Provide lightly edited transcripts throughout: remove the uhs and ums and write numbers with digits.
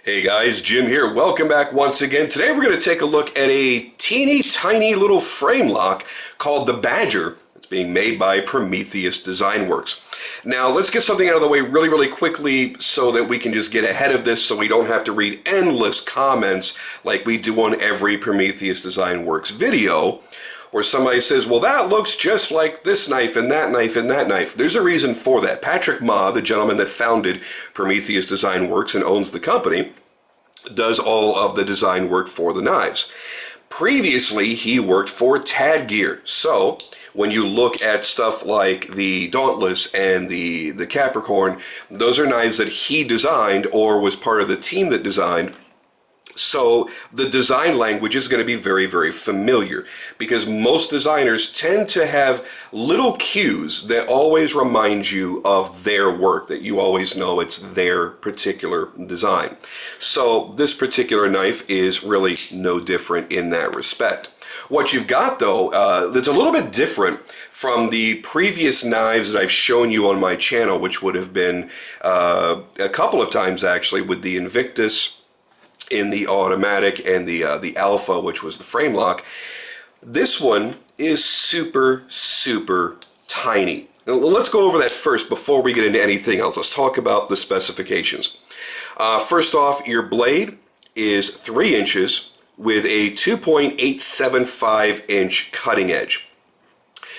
Hey guys, Jim here. Welcome back once again. Today we're going to take a look at a teeny tiny little frame lock called the Badger. It's being made by Prometheus Design Werx. Now let's get something out of the way really quickly so that we can just get ahead of this so we don't have to read endless comments like we do on every Prometheus Design Werx video, where somebody says, well, that looks just like this knife and that knife and that knife. There's a reason for that. Patrick Ma, the gentleman that founded Prometheus Design Werx and owns the company, does all of the design work for the knives. Previously, he worked for Tad Gear. So when you look at stuff like the Dauntless and the Capricorn, those are knives that he designed or was part of the team that designed. So the design language is going to be very familiar because most designers tend to have little cues that always remind you of their work, that you always know it's their particular design. So this particular knife is really no different in that respect. What you've got, though, that's a little bit different from the previous knives that I've shown you on my channel, which would have been a couple of times actually, with the Invictus in the automatic and the Alpha, which was the frame lock. This one is super tiny. Now, let's go over that first before we get into anything else. Let's talk about the specifications. First off, your blade is 3 inches with a 2.875 inch cutting edge.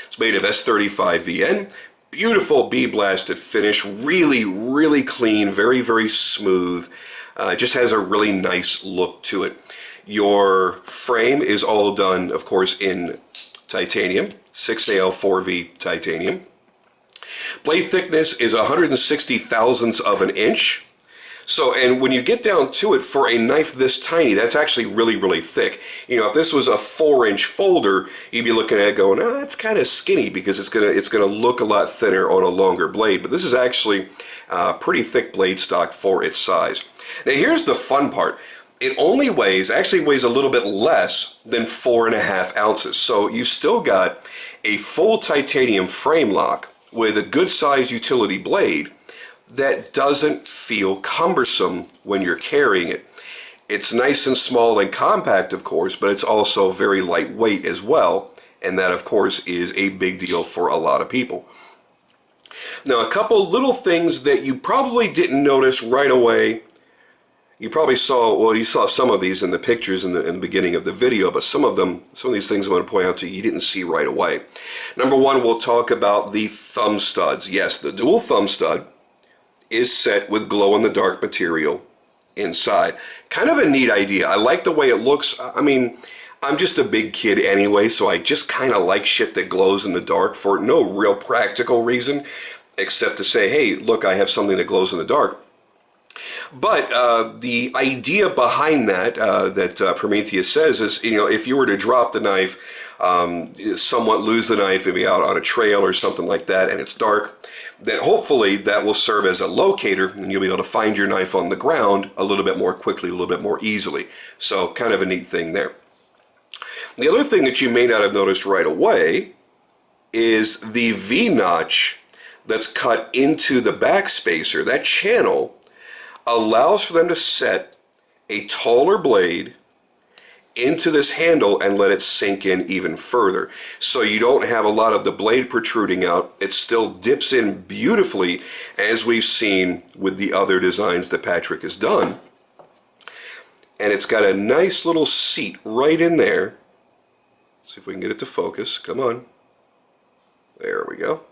It's made of S35 VN. Beautiful bee-blasted finish, really clean, very smooth. It just has a really nice look to it. Your frame is all done, of course, in titanium, 6Al4V titanium. Blade thickness is 160 thousandths of an inch. So, and when you get down to it, for a knife this tiny, that's actually really thick. You know, if this was a 4-inch folder, you'd be looking at it going, oh, it's kind of skinny because it's gonna look a lot thinner on a longer blade. But this is actually pretty thick blade stock for its size. Now here's the fun part. It only actually weighs a little bit less than 4.5 ounces. So you still got a full titanium frame lock with a good sized utility blade that doesn't feel cumbersome when you're carrying it. It's nice and small and compact, of course, but it's also very lightweight as well. And that, of course, is a big deal for a lot of people. Now, a couple little things that you probably didn't notice right away. You probably saw, well, you saw some of these in the pictures in the beginning of the video, but some of these things I want to point out to you didn't see right away. Number one, we'll talk about the thumb studs. Yes, the dual thumb stud is set with glow-in-the-dark material inside. Kind of a neat idea. I like the way it looks. I mean, I'm just a big kid anyway, so I just kind of like shit that glows in the dark for no real practical reason, except to say, hey, look, I have something that glows in the dark. But the idea behind that, Prometheus says is, you know, if you were to drop the knife, somewhat lose the knife, maybe out on a trail or something like that, and it's dark, then hopefully that will serve as a locator, and you'll be able to find your knife on the ground a little bit more quickly, a little bit more easily. So kind of a neat thing there. The other thing that you may not have noticed right away is the V-notch that's cut into the back spacer. That channel allows for them to set a taller blade into this handle and let it sink in even further. So you don't have a lot of the blade protruding out. It still dips in beautifully, as we've seen with the other designs that Patrick has done. And it's got a nice little seat right in there. See if we can get it to focus. Come on. There we go.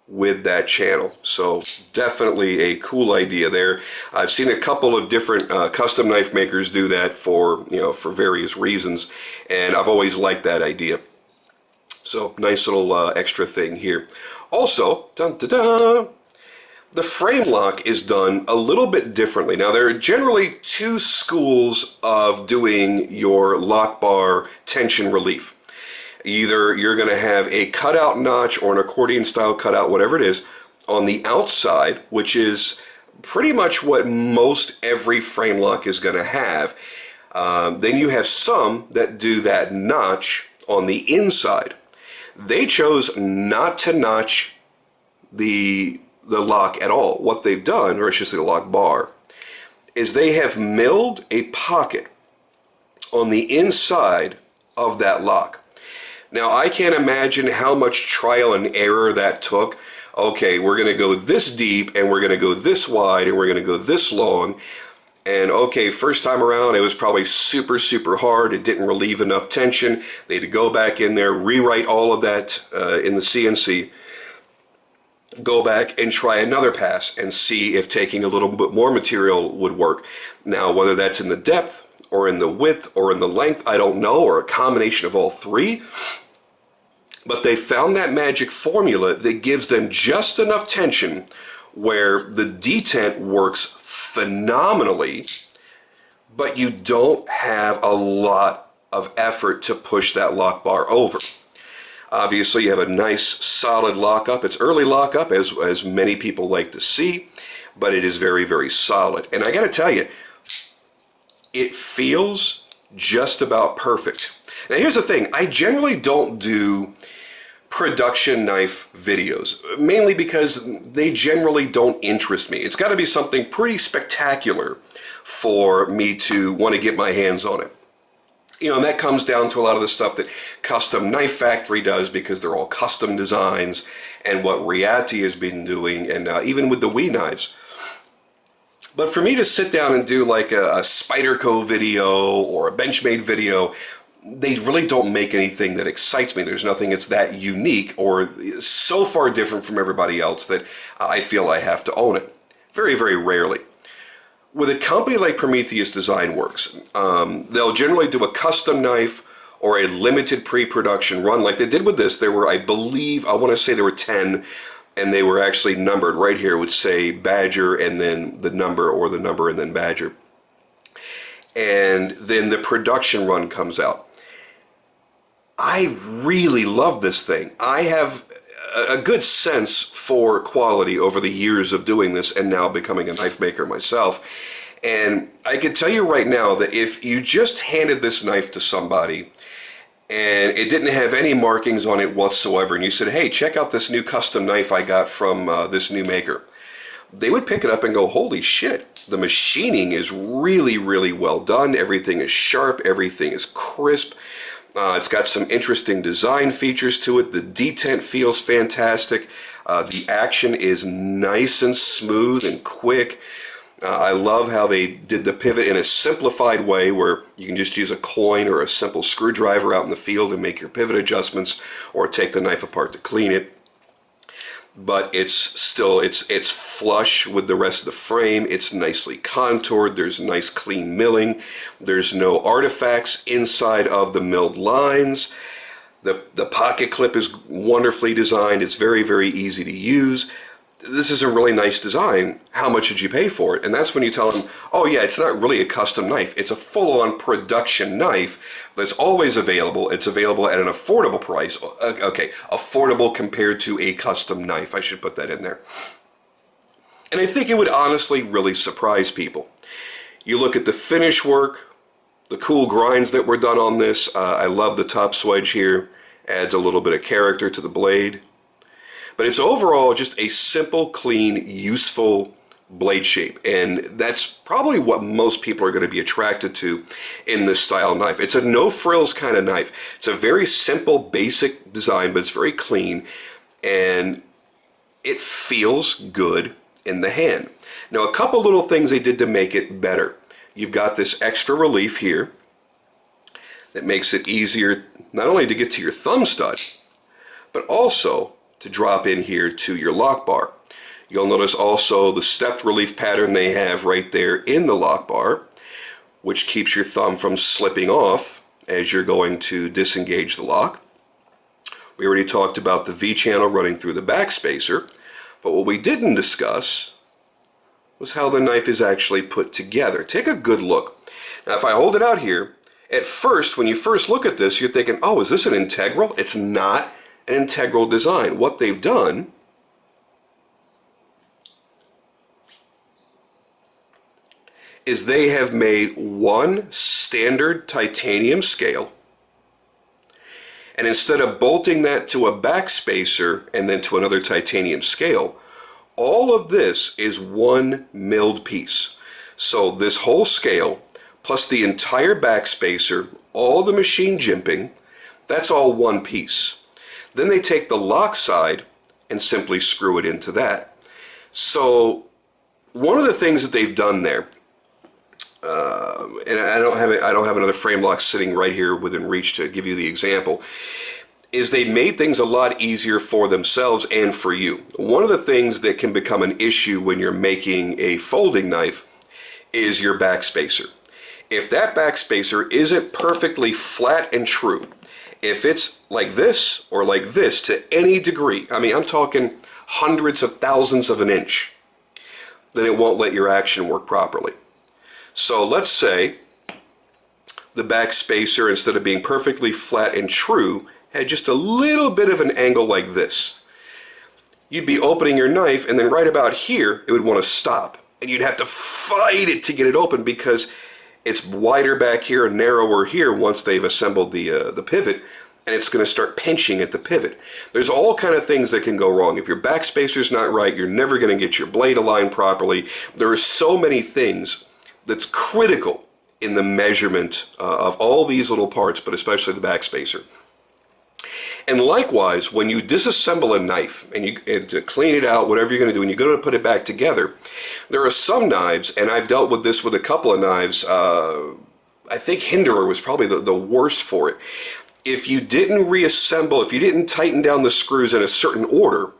With that channel. So definitely a cool idea there. I've seen a couple of different custom knife makers do that for, you know, for various reasons, and I've always liked that idea. So nice little extra thing here. Also, the frame lock is done a little bit differently. Now, there are generally 2 schools of doing your lock bar tension relief. Either you're going to have a cutout notch or an accordion style cutout, whatever it is, on the outside, which is pretty much what most every frame lock is going to have. Then you have some that do that notch on the inside. They chose not to notch the lock at all. What they've done, or I should say the lock bar, is they have milled a pocket on the inside of that lock. Now, I can't imagine how much trial and error that took. Okay, we're going to go this deep, and we're going to go this wide, and we're going to go this long. And okay, first time around, it was probably super, super hard. It didn't relieve enough tension. They had to go back in there, rewrite all of that in the CNC, go back and try another pass and see if taking a little bit more material would work. Now, whether that's in the depth or in the width or in the length, I don't know, or a combination of all three. But they found that magic formula that gives them just enough tension where the detent works phenomenally, but you don't have a lot of effort to push that lock bar over. Obviously, you have a nice solid lockup. It's early lockup, as many people like to see, but it is very, very solid. And I got to tell you, it feels just about perfect. Now, here's the thing. I generally don't do production knife videos, mainly because they generally don't interest me. It's got to be something pretty spectacular for me to want to get my hands on it. You know, and that comes down to a lot of the stuff that Custom Knife Factory does, because they're all custom designs, and what Riati has been doing, and even with the Wii knives. But for me to sit down and do like a Spyderco video or a Benchmade video, they really don't make anything that excites me. There's nothing that's that unique or so far different from everybody else that I feel I have to own it. Very, very rarely. With a company like Prometheus Design Werx, they'll generally do a custom knife or a limited pre-production run like they did with this. There were, I believe, I want to say there were 10, and they were actually numbered. Right here would say Badger and then the number, or the number and then Badger. And then the production run comes out. I really love this thing. I have a good sense for quality over the years of doing this and now becoming a knife maker myself. And I can tell you right now that if you just handed this knife to somebody and it didn't have any markings on it whatsoever, and you said, hey, check out this new custom knife I got from this new maker, they would pick it up and go, holy shit, the machining is really, really well done. Everything is sharp. Everything is crisp. It's got some interesting design features to it. The detent feels fantastic. The action is nice and smooth and quick. I love how they did the pivot in a simplified way where you can just use a coin or a simple screwdriver out in the field and make your pivot adjustments, or take the knife apart to clean it. But it's still, it's flush with the rest of the frame. It's nicely contoured. There's nice clean milling. There's no artifacts inside of the milled lines. The pocket clip is wonderfully designed. It's very, very easy to use. This is a really nice design. How much did you pay for it? And that's when you tell them, oh yeah, it's not really a custom knife. It's a full-on production knife that's always available. It's available at an affordable price. Okay, affordable compared to a custom knife. I should put that in there. And I think it would honestly really surprise people. You look at the finish work, the cool grinds that were done on this. I love the top swedge here. Adds a little bit of character to the blade. But it's overall just a simple, clean, useful blade shape. And that's probably what most people are going to be attracted to in this style knife. It's a no-frills kind of knife. It's a very simple, basic design, but it's very clean. And it feels good in the hand. Now, a couple little things they did to make it better. You've got this extra relief here that makes it easier not only to get to your thumb stud, but also to drop in here to your lock bar. You'll notice also the stepped relief pattern they have right there in the lock bar, which keeps your thumb from slipping off as you're going to disengage the lock. We already talked about the V-channel running through the back spacer, but what we didn't discuss was how the knife is actually put together. Take a good look. Now, if I hold it out here, at first, when you first look at this, you're thinking, oh, is this an integral? It's not an integral design. What they've done is they have made one standard titanium scale, and instead of bolting that to a back spacer and then to another titanium scale, all of this is one milled piece. So this whole scale, plus the entire backspacer, all the machine jimping, that's all one piece. Then they take the lock side and simply screw it into that. So one of the things that they've done there, and I don't have another frame lock sitting right here within reach to give you the example, is they made things a lot easier for themselves and for you. One of the things that can become an issue when you're making a folding knife is your backspacer. If that backspacer isn't perfectly flat and true, if it's like this or like this to any degree, I mean, I'm talking hundreds of thousands of an inch, then it won't let your action work properly. So let's say the backspacer, instead of being perfectly flat and true, had just a little bit of an angle like this. You'd be opening your knife, and then right about here, it would want to stop. And you'd have to fight it to get it open because it's wider back here and narrower here once they've assembled the pivot, and it's going to start pinching at the pivot. There's all kind of things that can go wrong. If your backspacer's not right, you're never going to get your blade aligned properly. There are so many things that's critical in the measurement of all these little parts, but especially the backspacer. And likewise, when you disassemble a knife and to clean it out, whatever you're going to do, and you go to put it back together, there are some knives, and I've dealt with this with a couple of knives. I think Hinderer was probably the worst for it. If you didn't reassemble, if you didn't tighten down the screws in a certain order,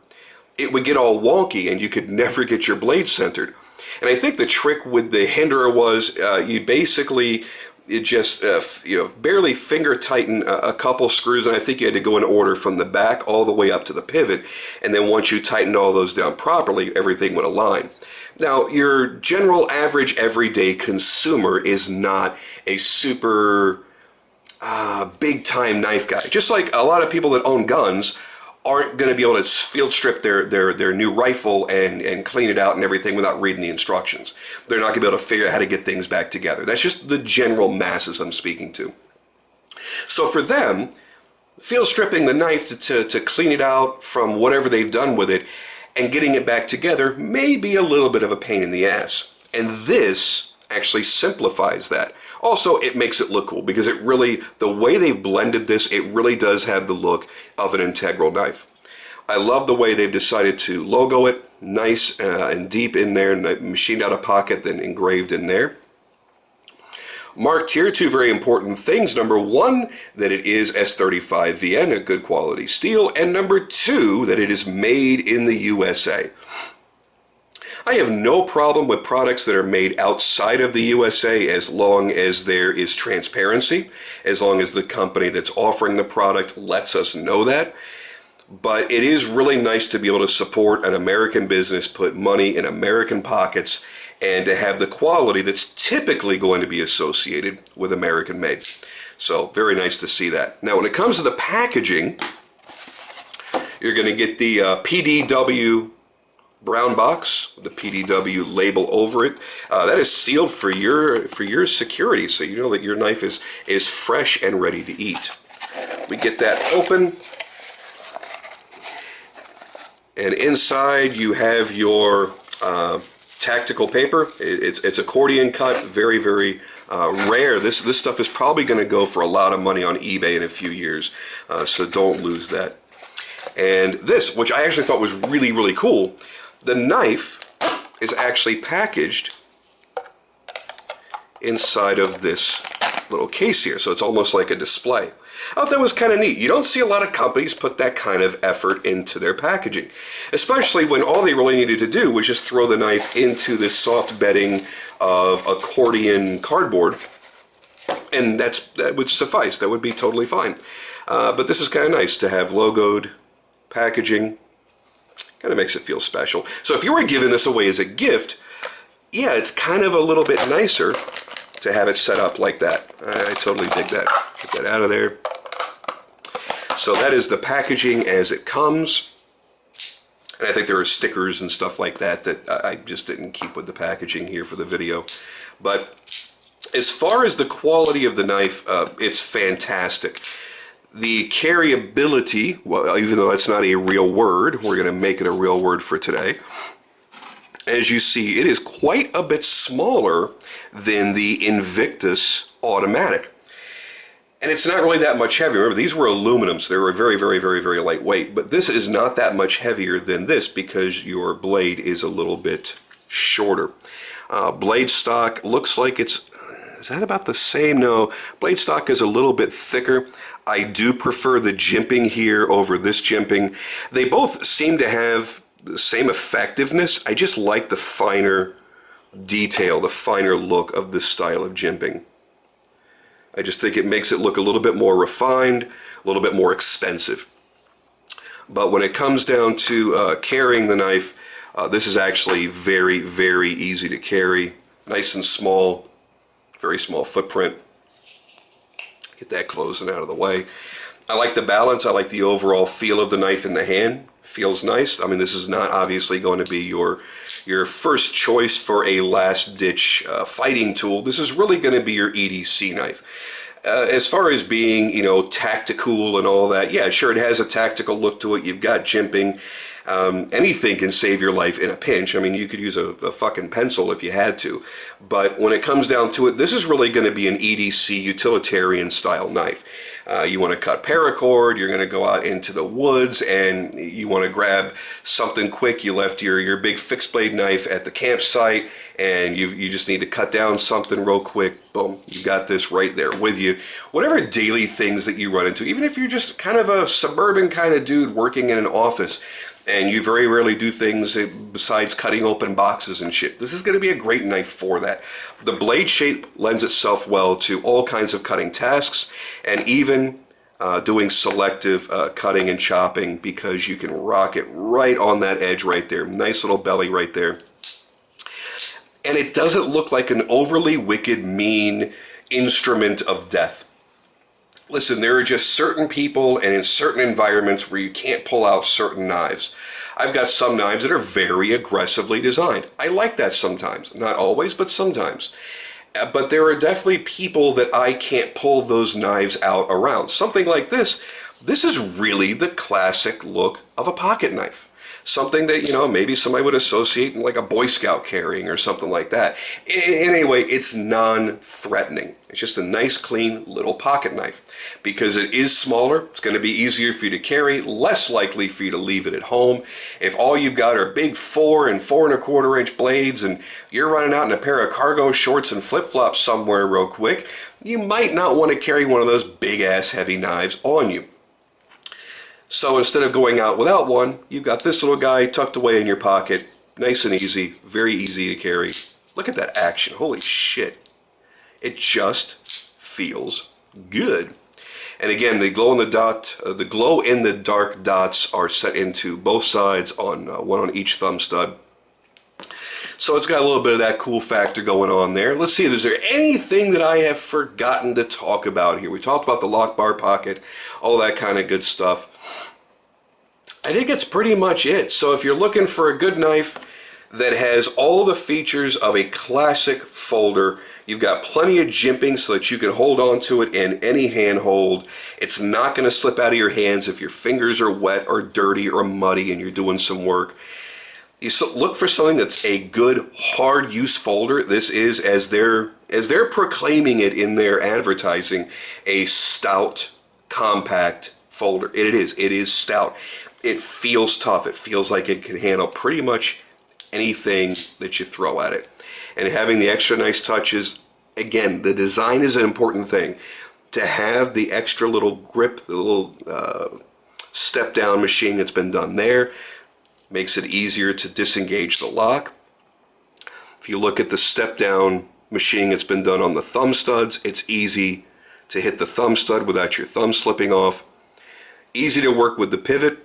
it would get all wonky and you could never get your blade centered. And I think the trick with the Hinderer was you basically just barely finger tighten a couple screws, and I think you had to go in order from the back all the way up to the pivot, and then once you tightened all those down properly, everything would align. Now, your general average everyday consumer is not a super big time knife guy. Just like a lot of people that own guns aren't going to be able to field strip their new rifle and clean it out and everything without reading the instructions. They're not going to be able to figure out how to get things back together. That's just the general masses I'm speaking to. So for them, field stripping the knife to clean it out from whatever they've done with it and getting it back together may be a little bit of a pain in the ass. And this actually simplifies that. Also, it makes it look cool because it really, the way they've blended this, it really does have the look of an integral knife. I love the way they've decided to logo it, nice and deep in there, and machined out a pocket, then engraved in there. Marked here, two very important things. Number one, that it is S35VN, a good quality steel, and number two, that it is made in the USA. I have no problem with products that are made outside of the USA as long as there is transparency, as long as the company that's offering the product lets us know that. But it is really nice to be able to support an American business, put money in American pockets, and to have the quality that's typically going to be associated with American made. So very nice to see that. Now when it comes to the packaging, you're going to get the PDW brown box with the PDW label over it. That is sealed for your security, so you know that your knife is fresh and ready to eat. We get that open, and inside you have your tactical paper. It's accordion cut, very, very rare. This stuff is probably going to go for a lot of money on eBay in a few years, so don't lose that. And this, which I actually thought was really, really cool, the knife is actually packaged inside of this little case here, so it's almost like a display. I thought that was kind of neat. You don't see a lot of companies put that kind of effort into their packaging, especially when all they really needed to do was just throw the knife into this soft bedding of accordion cardboard, and that would suffice. That would be totally fine. But this is kind of nice to have logoed packaging. Kind of makes it feel special. So if you were giving this away as a gift, yeah, it's kind of a little bit nicer to have it set up like that. I totally dig that. Get that out of there. So that is the packaging as it comes. And I think there are stickers and stuff like that that I just didn't keep with the packaging here for the video. But as far as the quality of the knife, it's fantastic. The carryability, well, even though that's not a real word, we're going to make it a real word for today. As you see, it is quite a bit smaller than the Invictus Automatic. And it's not really that much heavier. Remember, these were aluminums. They were very, very, very, very lightweight. But this is not that much heavier than this because your blade is a little bit shorter. Blade stock looks like it's... Is that about the same? No, blade stock is a little bit thicker. I do prefer the jimping here over this jimping. They both seem to have the same effectiveness. I just like the finer detail, the finer look of this style of jimping. I just think it makes it look a little bit more refined, a little bit more expensive. But when it comes down to carrying the knife, this is actually very, very easy to carry. Nice and small, very small footprint. Get that closing out of the way. I like the balance. I like the overall feel of the knife in the hand. Feels nice. I mean, this is not obviously going to be your first choice for a last-ditch fighting tool. This is really going to be your EDC knife. As far as being, you know, tactical and all that, yeah, sure, it has a tactical look to it. You've got jimping. Anything can save your life in a pinch. I mean, you could use a fucking pencil if you had to. But when it comes down to it, this is really going to be an EDC utilitarian style knife. You want to cut paracord, you're going to go out into the woods, and you want to grab something quick. You left your big fixed blade knife at the campsite, and you just need to cut down something real quick. Boom, you got this right there with you. Whatever daily things that you run into, even if you're just kind of a suburban kind of dude working in an office, and you very rarely do things besides cutting open boxes and shit, this is going to be a great knife for that. The blade shape lends itself well to all kinds of cutting tasks, and even doing selective cutting and chopping, because you can rock it right on that edge right there. Nice little belly right there. And it doesn't look like an overly wicked, mean instrument of death. Listen, there are just certain people and in certain environments where you can't pull out certain knives. I've got some knives that are very aggressively designed. I like that sometimes. Not always, but sometimes. But there are definitely people that I can't pull those knives out around. Something like this. This is really the classic look of a pocket knife. Something that, you know, maybe somebody would associate like a Boy Scout carrying or something like that. Anyway, it's non-threatening. It's just a nice, clean little pocket knife. Because it is smaller, it's going to be easier for you to carry, less likely for you to leave it at home. If all you've got are big 4 and 4 1/4 inch blades and you're running out in a pair of cargo shorts and flip-flops somewhere real quick, you might not want to carry one of those big-ass heavy knives on you. So instead of going out without one, you've got this little guy tucked away in your pocket. Nice and easy, very easy to carry. Look at that action, holy shit. It just feels good. And again, the glow in the dark dots are set into both sides, on one on each thumb stud. So it's got a little bit of that cool factor going on there. Let's see, is there anything that I have forgotten to talk about here? We talked about the lock bar pocket, all that kind of good stuff. I think it's pretty much it. So if you're looking for a good knife that has all the features of a classic folder, you've got plenty of jimping so that you can hold on to it in any handhold. It's not going to slip out of your hands if your fingers are wet or dirty or muddy and you're doing some work. You look for something that's a good hard use folder. This is, as they're proclaiming it in their advertising, a stout, compact folder. It is stout. It feels tough. It feels like it can handle pretty much anything that you throw at it. And having the extra nice touches, again, the design is an important thing. To have the extra little grip, the little step down machine that's been done there, makes it easier to disengage the lock. If you look at the step down machining that's been done on the thumb studs, it's easy to hit the thumb stud without your thumb slipping off. Easy to work with the pivot.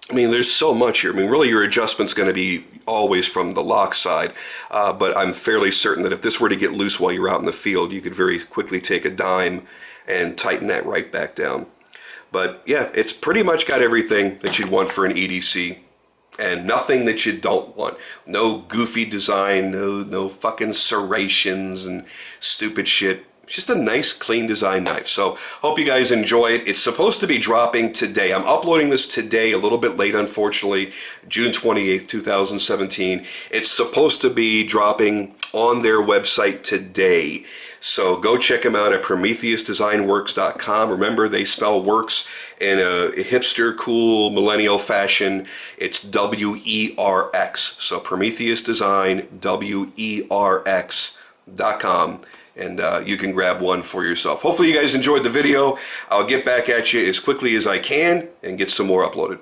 I mean, there's so much here. I mean, really your adjustment's going to be always from the lock side, but I'm fairly certain that if this were to get loose while you're out in the field, you could very quickly take a dime and tighten that right back down. But yeah, it's pretty much got everything that you'd want for an EDC, and nothing that you don't want. No goofy design, no fucking serrations and stupid shit. just a nice, clean design knife. So hope you guys enjoy it. It's supposed to be dropping today. I'm uploading this today, a little bit late, unfortunately, June 28th, 2017. It's supposed to be dropping on their website today. So go check them out at PrometheusDesignWerx.com. Remember, they spell Werx in a hipster, cool, millennial fashion. It's W-E-R-X. So Prometheus Design, W-E-R-X.com. And you can grab one for yourself. Hopefully you guys enjoyed the video. I'll get back at you as quickly as I can and get some more uploaded.